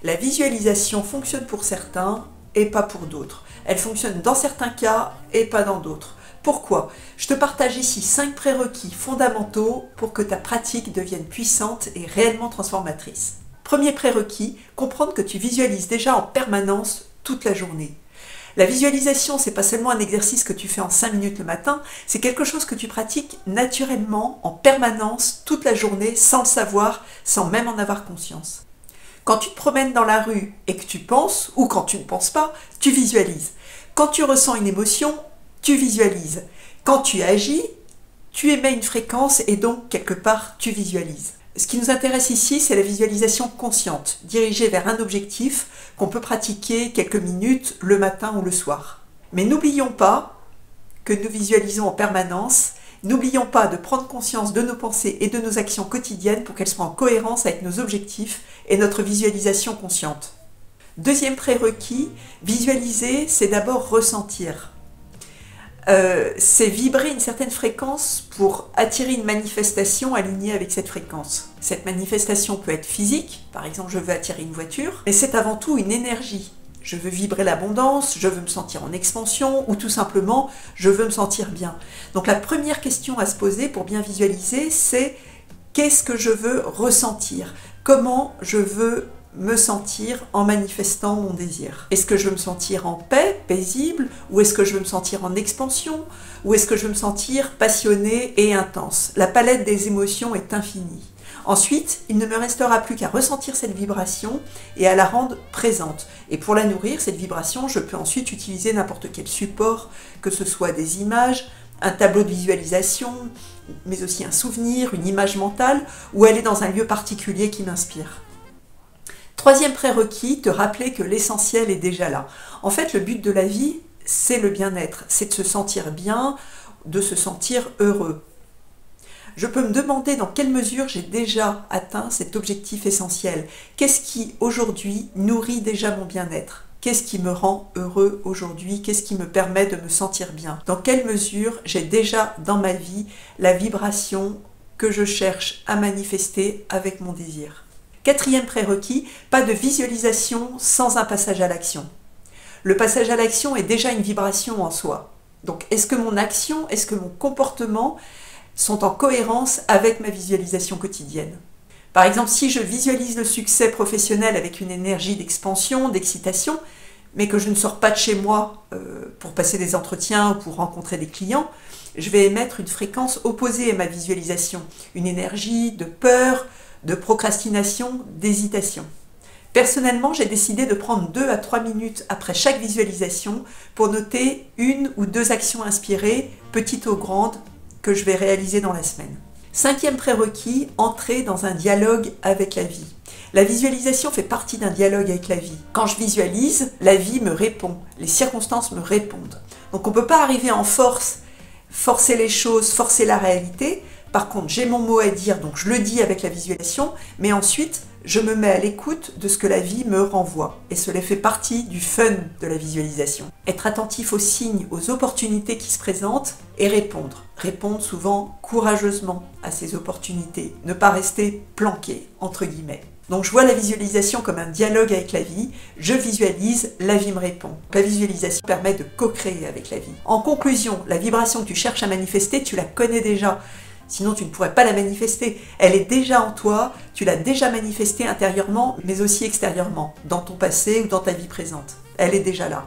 La visualisation fonctionne pour certains et pas pour d'autres. Elle fonctionne dans certains cas et pas dans d'autres. Pourquoi? Je te partage ici 5 prérequis fondamentaux pour que ta pratique devienne puissante et réellement transformatrice. Premier prérequis, comprendre que tu visualises déjà en permanence toute la journée. La visualisation, c'est pas seulement un exercice que tu fais en 5 minutes le matin, c'est quelque chose que tu pratiques naturellement, en permanence, toute la journée, sans le savoir, sans même en avoir conscience. Quand tu te promènes dans la rue et que tu penses, ou quand tu ne penses pas, tu visualises. Quand tu ressens une émotion, tu visualises. Quand tu agis, tu émets une fréquence et donc, quelque part, tu visualises. Ce qui nous intéresse ici, c'est la visualisation consciente, dirigée vers un objectif qu'on peut pratiquer quelques minutes le matin ou le soir. Mais n'oublions pas que nous visualisons en permanence. N'oublions pas de prendre conscience de nos pensées et de nos actions quotidiennes pour qu'elles soient en cohérence avec nos objectifs et notre visualisation consciente. Deuxième prérequis, visualiser, c'est d'abord ressentir. C'est vibrer une certaine fréquence pour attirer une manifestation alignée avec cette fréquence. Cette manifestation peut être physique, par exemple je veux attirer une voiture, mais c'est avant tout une énergie. Je veux vibrer l'abondance, je veux me sentir en expansion ou tout simplement je veux me sentir bien. Donc la première question à se poser pour bien visualiser, c'est qu'est-ce que je veux ressentir? Comment je veux me sentir en manifestant mon désir? Est-ce que je veux me sentir en paix, paisible, ou est-ce que je veux me sentir en expansion, ou est-ce que je veux me sentir passionné et intense? La palette des émotions est infinie. Ensuite, il ne me restera plus qu'à ressentir cette vibration et à la rendre présente. Et pour la nourrir, cette vibration, je peux ensuite utiliser n'importe quel support, que ce soit des images, un tableau de visualisation, mais aussi un souvenir, une image mentale, ou aller dans un lieu particulier qui m'inspire. Troisième prérequis, te rappeler que l'essentiel est déjà là. En fait, le but de la vie, c'est le bien-être, c'est de se sentir bien, de se sentir heureux. Je peux me demander dans quelle mesure j'ai déjà atteint cet objectif essentiel. Qu'est-ce qui, aujourd'hui, nourrit déjà mon bien-être? Qu'est-ce qui me rend heureux aujourd'hui? Qu'est-ce qui me permet de me sentir bien? Dans quelle mesure j'ai déjà dans ma vie la vibration que je cherche à manifester avec mon désir? Quatrième prérequis, pas de visualisation sans un passage à l'action. Le passage à l'action est déjà une vibration en soi. Donc, est-ce que mon action, est-ce que mon comportement sont en cohérence avec ma visualisation quotidienne? Par exemple, si je visualise le succès professionnel avec une énergie d'expansion, d'excitation, mais que je ne sors pas de chez moi pour passer des entretiens ou pour rencontrer des clients, je vais émettre une fréquence opposée à ma visualisation, une énergie de peur, de procrastination, d'hésitation. Personnellement, j'ai décidé de prendre 2 à 3 minutes après chaque visualisation pour noter 1 ou 2 actions inspirées, petites ou grandes, que je vais réaliser dans la semaine. Cinquième prérequis, entrer dans un dialogue avec la vie. La visualisation fait partie d'un dialogue avec la vie. Quand je visualise, la vie me répond, les circonstances me répondent. Donc on ne peut pas arriver en force, forcer les choses, forcer la réalité. Par contre, j'ai mon mot à dire, donc je le dis avec la visualisation, mais ensuite, je me mets à l'écoute de ce que la vie me renvoie. Et cela fait partie du fun de la visualisation. Être attentif aux signes, aux opportunités qui se présentent et répondre. Répondre souvent courageusement à ces opportunités. Ne pas rester planqué, entre guillemets. Donc je vois la visualisation comme un dialogue avec la vie. Je visualise, la vie me répond. La visualisation permet de co-créer avec la vie. En conclusion, la vibration que tu cherches à manifester, tu la connais déjà. Sinon, tu ne pourrais pas la manifester. Elle est déjà en toi, tu l'as déjà manifestée intérieurement, mais aussi extérieurement, dans ton passé ou dans ta vie présente. Elle est déjà là.